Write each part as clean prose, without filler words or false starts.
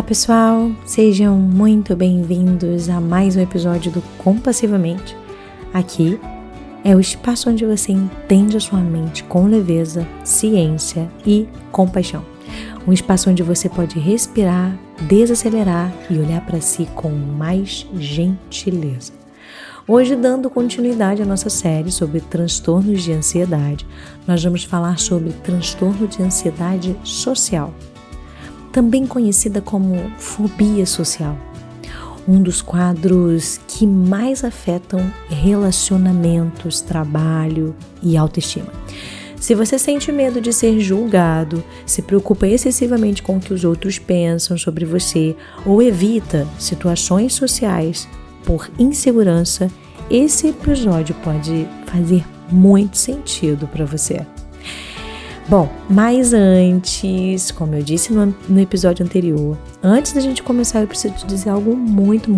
pessoal, sejam muito bem-vindos a mais um episódio do Compassivamente. Aqui é o espaço onde você entende a sua mente com leveza, ciência e compaixão. Um espaço onde você pode respirar, desacelerar e olhar para si com mais gentileza. Hoje, dando continuidade à nossa série sobre transtornos de ansiedade, nós vamos falar sobre transtorno de ansiedade social, também conhecida como fobia social, um dos quadros que mais afetam relacionamentos, trabalho e autoestima. Se você sente medo de ser julgado, se preocupa excessivamente com o que os outros pensam sobre você ou evita situações sociais por insegurança, esse episódio pode fazer muito sentido para você. Bom, mas antes, como eu disse no episódio anterior, antes da gente começar eu preciso te dizer algo muito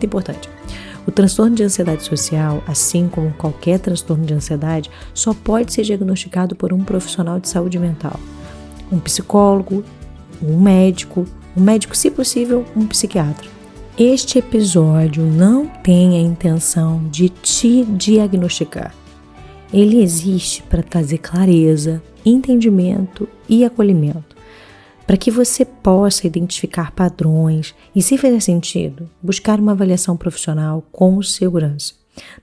importante. O transtorno de ansiedade social, assim como qualquer transtorno de ansiedade, só pode ser diagnosticado por um profissional de saúde mental. Um psicólogo, um médico, se possível, um psiquiatra. Este episódio não tem a intenção de te diagnosticar. Ele existe para trazer clareza, entendimento e acolhimento, para que você possa identificar padrões e, se fizer sentido, buscar uma avaliação profissional com segurança.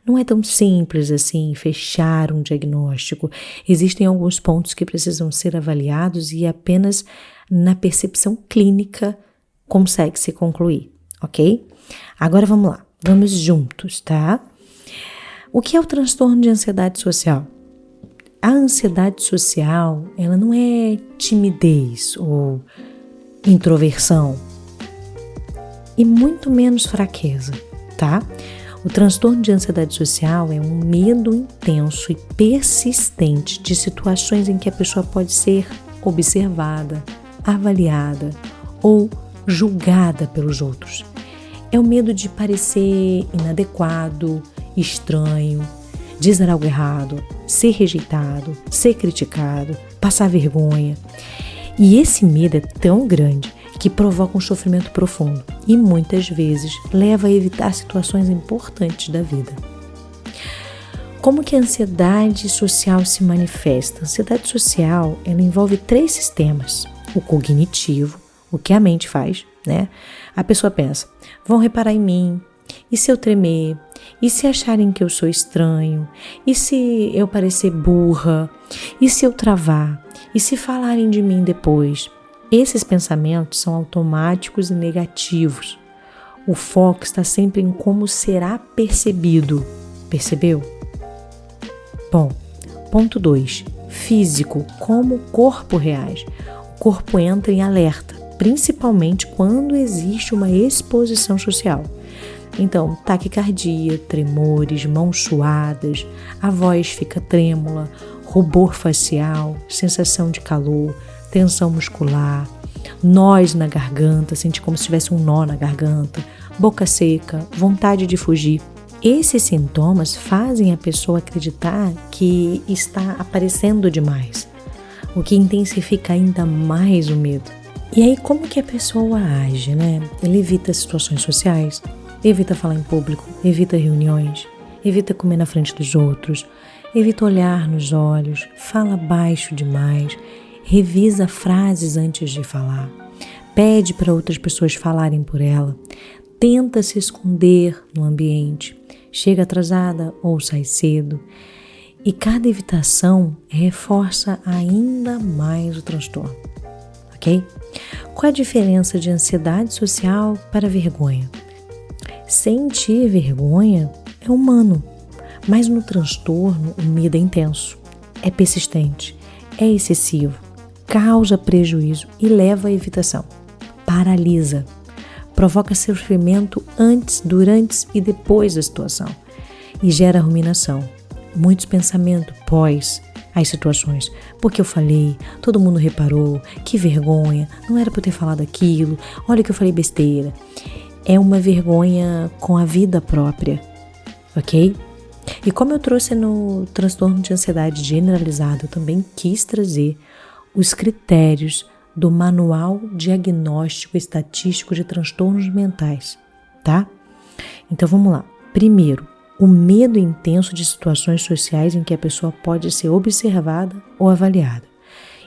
Não é tão simples assim fechar um diagnóstico. Existem alguns pontos que precisam ser avaliados e apenas na percepção clínica consegue-se concluir, ok? Agora vamos lá, vamos juntos, tá? O que é o transtorno de ansiedade social? A ansiedade social, ela não é timidez ou introversão e muito menos fraqueza, tá? O transtorno de ansiedade social é um medo intenso e persistente de situações em que a pessoa pode ser observada, avaliada ou julgada pelos outros. É o medo de parecer inadequado, estranho, dizer algo errado, ser rejeitado, ser criticado, passar vergonha. E esse medo é tão grande que provoca um sofrimento profundo e muitas vezes leva a evitar situações importantes da vida. Como que a ansiedade social se manifesta? A ansiedade social, ela envolve 3 sistemas. O cognitivo, o que a mente faz, né? A pessoa pensa, vão reparar em mim, e se eu tremer? E se acharem que eu sou estranho? E se eu parecer burra? E se eu travar? E se falarem de mim depois? Esses pensamentos são automáticos e negativos. O foco está sempre em como será percebido. Percebeu? Bom, ponto 2. Físico, como o corpo reage. O corpo entra em alerta, principalmente quando existe uma exposição social. Então, taquicardia, tremores, mãos suadas, a voz fica trêmula, rubor facial, sensação de calor, tensão muscular, nós na garganta, sente como se tivesse um nó na garganta, boca seca, vontade de fugir. Esses sintomas fazem a pessoa acreditar que está aparecendo demais, o que intensifica ainda mais o medo. E aí, como que a pessoa age, né? Ela evita situações sociais, evita falar em público, evita reuniões, evita comer na frente dos outros, evita olhar nos olhos, fala baixo demais, revisa frases antes de falar, pede para outras pessoas falarem por ela, tenta se esconder no ambiente, chega atrasada ou sai cedo. E cada evitação reforça ainda mais o transtorno, ok? Qual a diferença de ansiedade social para vergonha? Sentir vergonha é humano, mas no transtorno o medo é intenso, é persistente, é excessivo, causa prejuízo e leva à evitação, paralisa, provoca sofrimento antes, durante e depois da situação e gera ruminação, muitos pensamentos pós as situações. Porque eu falei, todo mundo reparou, que vergonha, não era para eu ter falado aquilo, olha que eu falei besteira. É uma vergonha com a vida própria, ok? E como eu trouxe no transtorno de ansiedade generalizado, eu também quis trazer os critérios do Manual Diagnóstico Estatístico de Transtornos Mentais, tá? Então vamos lá. Primeiro, o medo intenso de situações sociais em que a pessoa pode ser observada ou avaliada.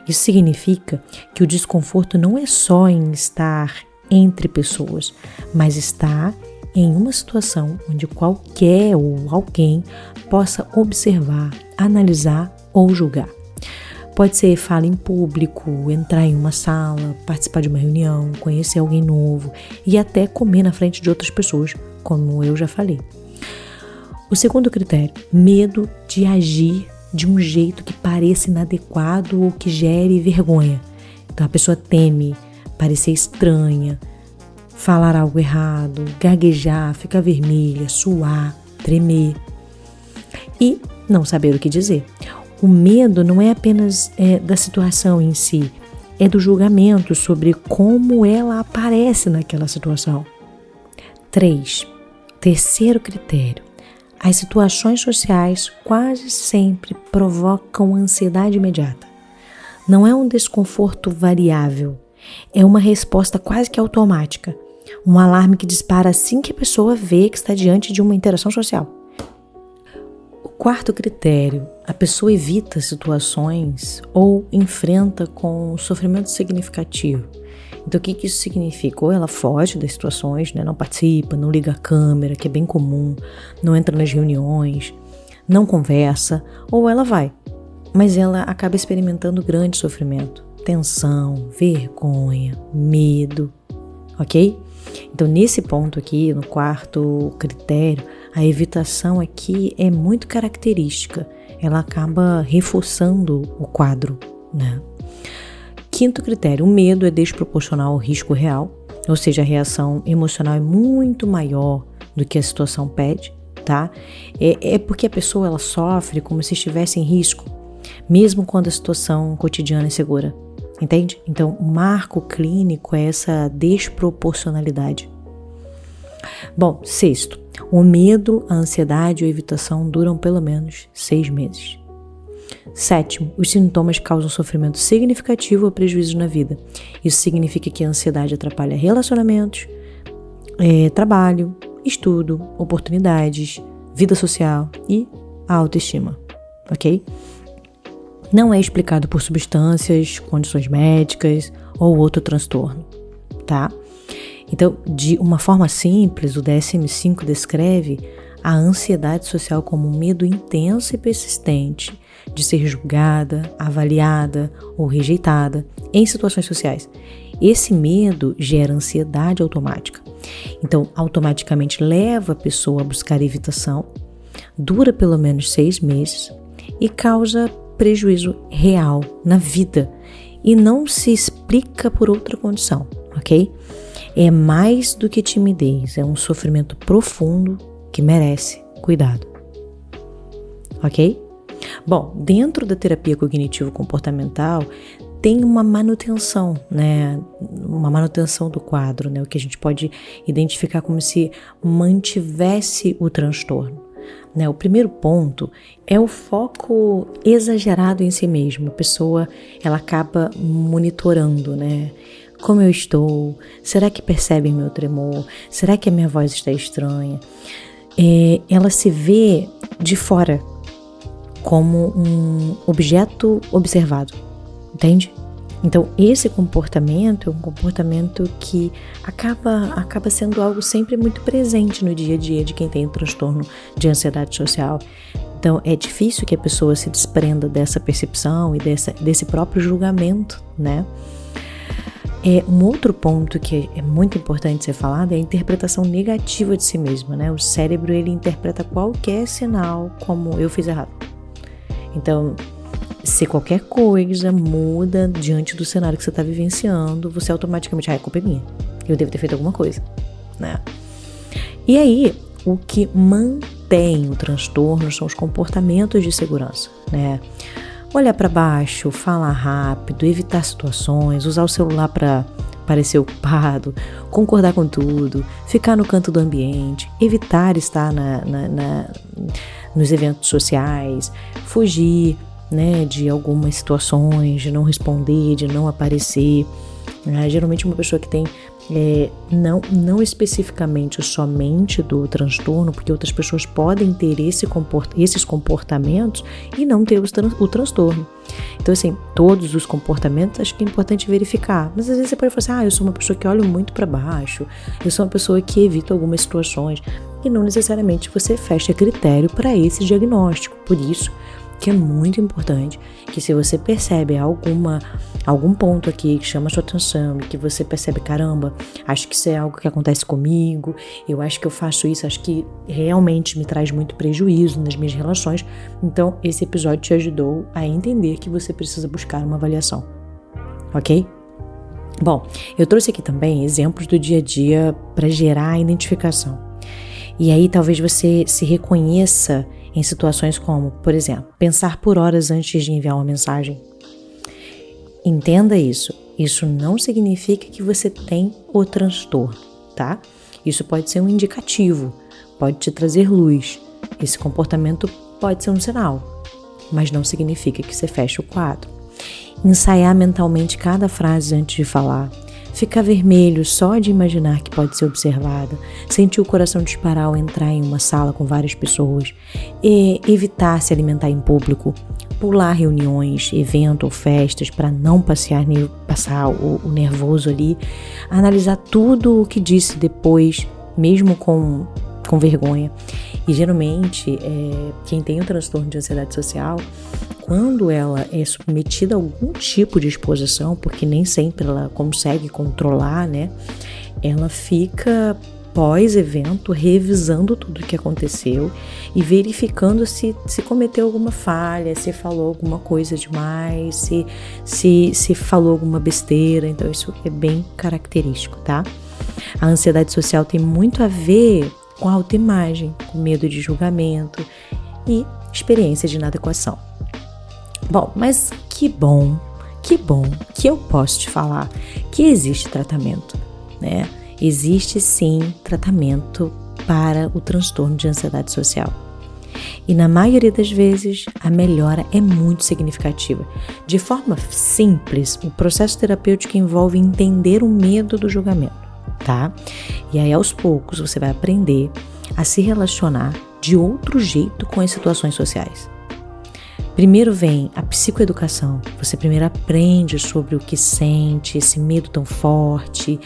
Isso significa que o desconforto não é só em estar entre pessoas, mas estar em uma situação onde qualquer ou alguém possa observar, analisar ou julgar. Pode ser fala em público, entrar em uma sala, participar de uma reunião, conhecer alguém novo e até comer na frente de outras pessoas, como eu já falei. O segundo critério, medo de agir de um jeito que pareça inadequado ou que gere vergonha. Então a pessoa teme parecer estranha, falar algo errado, gaguejar, ficar vermelha, suar, tremer e não saber o que dizer. O medo não é apenas da situação em si, é do julgamento sobre como ela aparece naquela situação. 3. Terceiro critério. As situações sociais quase sempre provocam ansiedade imediata. Não é um desconforto variável, é uma resposta quase que automática, um alarme que dispara assim que a pessoa vê que está diante de uma interação social. O quarto critério, a pessoa evita situações ou enfrenta com sofrimento significativo. Então, o que isso significa? Ou ela foge das situações, né? Não participa, não liga a câmera, que é bem comum, não entra nas reuniões, não conversa, ou ela vai, mas ela acaba experimentando grande sofrimento, tensão, vergonha, medo, ok? Então, nesse ponto aqui, no quarto critério, a evitação aqui é muito característica, ela acaba reforçando o quadro, né? Quinto critério, o medo é desproporcional ao risco real, ou seja, a reação emocional é muito maior do que a situação pede, tá? É porque a pessoa ela sofre como se estivesse em risco, mesmo quando a situação cotidiana é segura, entende? Então, o marco clínico é essa desproporcionalidade. Bom, sexto, o medo, a ansiedade ou a evitação duram pelo menos 6 meses. Sétimo, os sintomas causam sofrimento significativo ou prejuízo na vida. Isso significa que a ansiedade atrapalha relacionamentos, trabalho, estudo, oportunidades, vida social e a autoestima, ok? Não é explicado por substâncias, condições médicas ou outro transtorno, tá? Então, de uma forma simples, o DSM-5 descreve a ansiedade social como um medo intenso e persistente de ser julgada, avaliada ou rejeitada em situações sociais. Esse medo gera ansiedade automática. Então, automaticamente leva a pessoa a buscar evitação, dura pelo menos 6 meses e causa prejuízo real na vida e não se explica por outra condição, ok? É mais do que timidez, é um sofrimento profundo que merece cuidado, ok? Bom, dentro da terapia cognitivo-comportamental tem uma manutenção, né? Uma manutenção do quadro, né? O que a gente pode identificar como se mantivesse o transtorno, né? O primeiro ponto é o foco exagerado em si mesmo. A pessoa, ela acaba monitorando, né? Como eu estou? Será que percebem meu tremor? Será que a minha voz está estranha? Ela se vê de fora como um objeto observado, entende? Então, esse comportamento é um comportamento que acaba sendo algo sempre muito presente no dia a dia de quem tem um transtorno de ansiedade social. Então, é difícil que a pessoa se desprenda dessa percepção e desse próprio julgamento, né? Um outro ponto que é muito importante ser falado é a interpretação negativa de si mesma, né? O cérebro, ele interpreta qualquer sinal como eu fiz errado. Então, se qualquer coisa muda diante do cenário que você está vivenciando, você automaticamente, a culpa é minha, eu devo ter feito alguma coisa, né? E aí, o que mantém o transtorno são os comportamentos de segurança, né? Olhar para baixo, falar rápido, evitar situações, usar o celular para parecer ocupado, concordar com tudo, ficar no canto do ambiente, evitar estar nos eventos sociais, fugir, né, de algumas situações, de não responder, de não aparecer. Geralmente uma pessoa que tem não especificamente somente do transtorno, porque outras pessoas podem ter esses comportamentos e não ter o transtorno. Então, assim, todos os comportamentos acho que é importante verificar. Mas às vezes você pode falar assim, eu sou uma pessoa que olho muito para baixo, eu sou uma pessoa que evita algumas situações, e não necessariamente você fecha critério para esse diagnóstico. Por isso que é muito importante que, se você percebe algum ponto aqui que chama a sua atenção e que você percebe, caramba, acho que isso é algo que acontece comigo, eu acho que eu faço isso, acho que realmente me traz muito prejuízo nas minhas relações, então esse episódio te ajudou a entender que você precisa buscar uma avaliação, ok? Bom, eu trouxe aqui também exemplos do dia a dia para gerar a identificação. E aí talvez você se reconheça em situações como, por exemplo, pensar por horas antes de enviar uma mensagem. Entenda isso. Isso não significa que você tem o transtorno, tá? Isso pode ser um indicativo, pode te trazer luz. Esse comportamento pode ser um sinal, mas não significa que você feche o quadro. Ensaiar mentalmente cada frase antes de falar. Ficar vermelho só de imaginar que pode ser observada, sentir o coração disparar ao entrar em uma sala com várias pessoas, evitar se alimentar em público, pular reuniões, evento ou festas para não passar o nervoso ali, analisar tudo o que disse depois, mesmo com vergonha. E geralmente, quem tem o transtorno de ansiedade social, quando ela é submetida a algum tipo de exposição, porque nem sempre ela consegue controlar, né? Ela fica, pós-evento, revisando tudo o que aconteceu e verificando se cometeu alguma falha, se falou alguma coisa demais, se falou alguma besteira. Então isso é bem característico, tá? A ansiedade social tem muito a ver com a autoimagem, com medo de julgamento e experiência de inadequação. Bom, mas que bom que eu posso te falar que existe tratamento, né? Existe sim tratamento para o transtorno de ansiedade social. E na maioria das vezes a melhora é muito significativa. De forma simples, o processo terapêutico envolve entender o medo do julgamento, tá? E aí aos poucos você vai aprender a se relacionar de outro jeito com as situações sociais. Primeiro vem a psicoeducação. Você primeiro aprende sobre o que sente, esse medo tão forte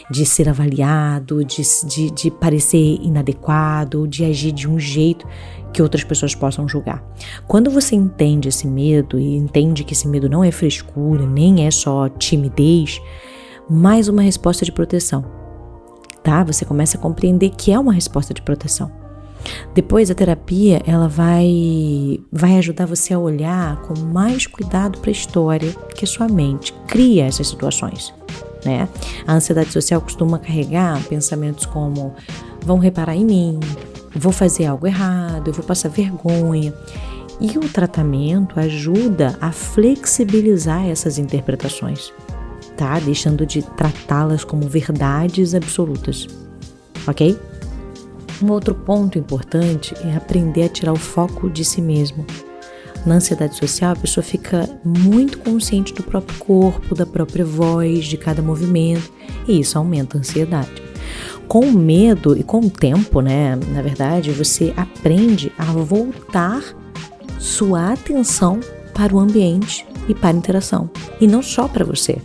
de ser avaliado, de parecer inadequado, de agir de um jeito que outras pessoas possam julgar. Quando você entende esse medo e entende que esse medo não é frescura, nem é só timidez, mais uma resposta de proteção, tá? Você começa a compreender que é uma resposta de proteção. Depois a terapia ela vai ajudar você a olhar com mais cuidado para a história que a sua mente cria essas situações, né? A ansiedade social costuma carregar pensamentos como: vão reparar em mim, vou fazer algo errado, eu vou passar vergonha. E o tratamento ajuda a flexibilizar essas interpretações, tá? Deixando de tratá-las como verdades absolutas, ok? Um outro ponto importante é aprender a tirar o foco de si mesmo. Na ansiedade social, a pessoa fica muito consciente do próprio corpo, da própria voz, de cada movimento, e isso aumenta a ansiedade. Com o medo e com o tempo, né, na verdade, você aprende a voltar sua atenção para o ambiente e para a interação, e não só para você.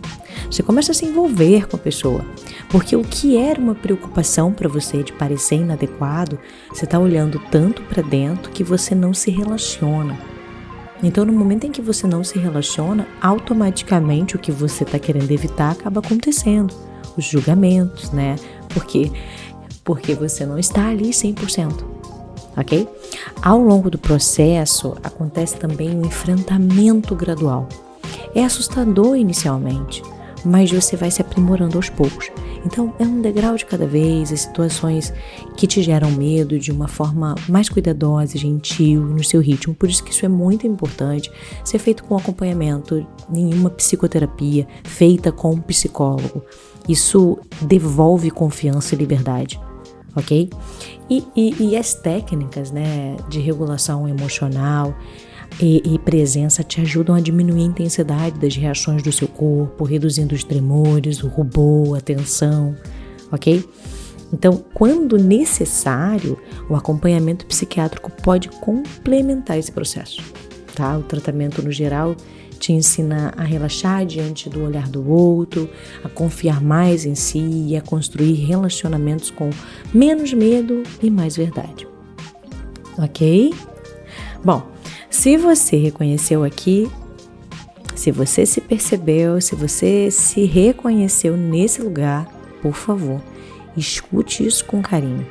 Você começa a se envolver com a pessoa, porque o que era uma preocupação para você de parecer inadequado, você está olhando tanto para dentro que você não se relaciona. Então, no momento em que você não se relaciona, automaticamente o que você está querendo evitar acaba acontecendo. Os julgamentos, né? Porque você não está ali 100%, ok? Ao longo do processo, acontece também um enfrentamento gradual. É assustador inicialmente, mas você vai se aprimorando aos poucos. Então, é um degrau de cada vez, as situações que te geram medo de uma forma mais cuidadosa, gentil, no seu ritmo. Por isso que isso é muito importante, ser feito com acompanhamento, em uma psicoterapia, feita com um psicólogo. Isso devolve confiança e liberdade, ok? E as técnicas, né, de regulação emocional e presença te ajudam a diminuir a intensidade das reações do seu corpo, reduzindo os tremores, o rubor, a tensão, ok? Então, quando necessário, o acompanhamento psiquiátrico pode complementar esse processo, tá? O tratamento, no geral, te ensina a relaxar diante do olhar do outro, a confiar mais em si e a construir relacionamentos com menos medo e mais verdade, ok? Bom, se você reconheceu aqui, se você se percebeu, se você se reconheceu nesse lugar, por favor, escute isso com carinho.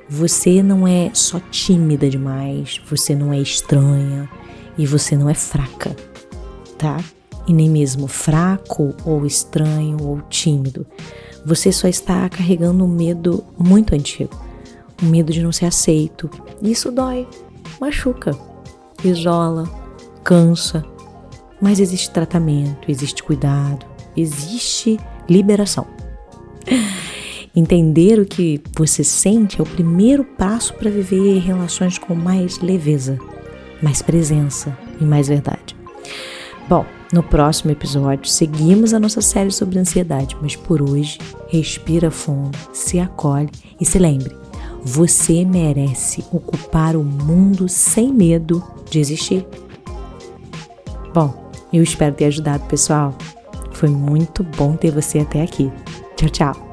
Você não é só tímida demais, você não é estranha e você não é fraca, tá? E nem mesmo fraco ou estranho ou tímido. Você só está carregando um medo muito antigo, um medo de não ser aceito. Isso dói, machuca, isola, cansa, mas existe tratamento, existe cuidado, existe liberação. Entender o que você sente é o primeiro passo para viver relações com mais leveza, mais presença e mais verdade. Bom, no próximo episódio seguimos a nossa série sobre ansiedade, mas por hoje, respira fundo, se acolhe e se lembre, você merece ocupar o mundo sem medo de existir. Bom, eu espero ter ajudado, pessoal. Foi muito bom ter você até aqui. Tchau, tchau.